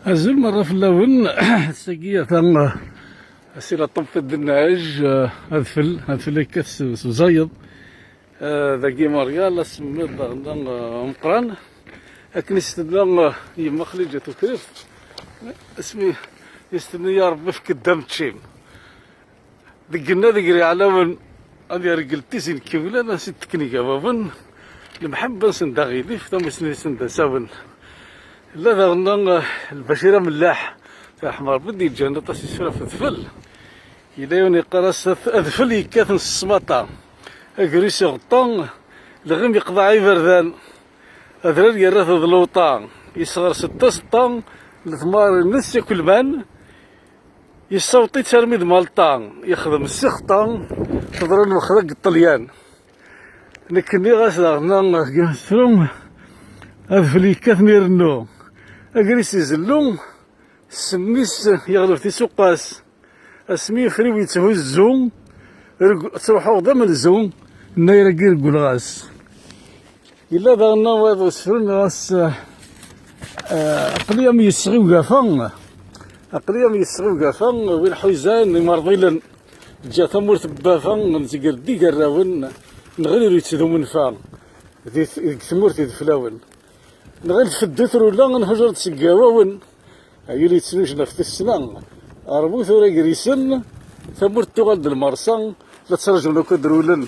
أزول مرة في اللون السقية ثم أسير طب الدناج هذفل كاس زايد ذاكي ماريال اسمي مقران لكن يستدنا يما خليجة كريف اسمي يستدنا يا ربي في قدام تشيم دقنا ذكري على من أنا رجلتي زين كيولا أنا ست تكنيكا بابن المحبة سنداغي دي في تم سندا ساون لا ذا البشيرة ملاح أحمر بدي الجنة تاسي سفرة في الثفل إلا يوني قرص أذفل يكاثن السماطة أقريس غطان لغم يقضى عيبردان أذرار يراث ذلوطان يصغر 6 لثمار الناس ياكل مان يصوتي ترميد مالطان يخدم السخطان تضرن وخلق الطليان لكني غاسنا قاسرون أذفل يكاثن يرنو أقريس يزلون سميس يغلب في سوقاس اسمي فريوي تهزو تروحو ضمن الزوم نايرا كير كولغاس إلا داغنا وهذا سفرن غاس أقليهم يسغيو قافا وين حيزان مرضيلا جا ثمور ثبافا نزقر دي قراون نغير يتسدو منفا ديك ثمور تدفلاون نغير فدثر ولا نهجر تسقاواون يلي تسنوش نفس السنة أربو ثورة قريسن ثمور تغد المرسان لا تسرجون كدرولن.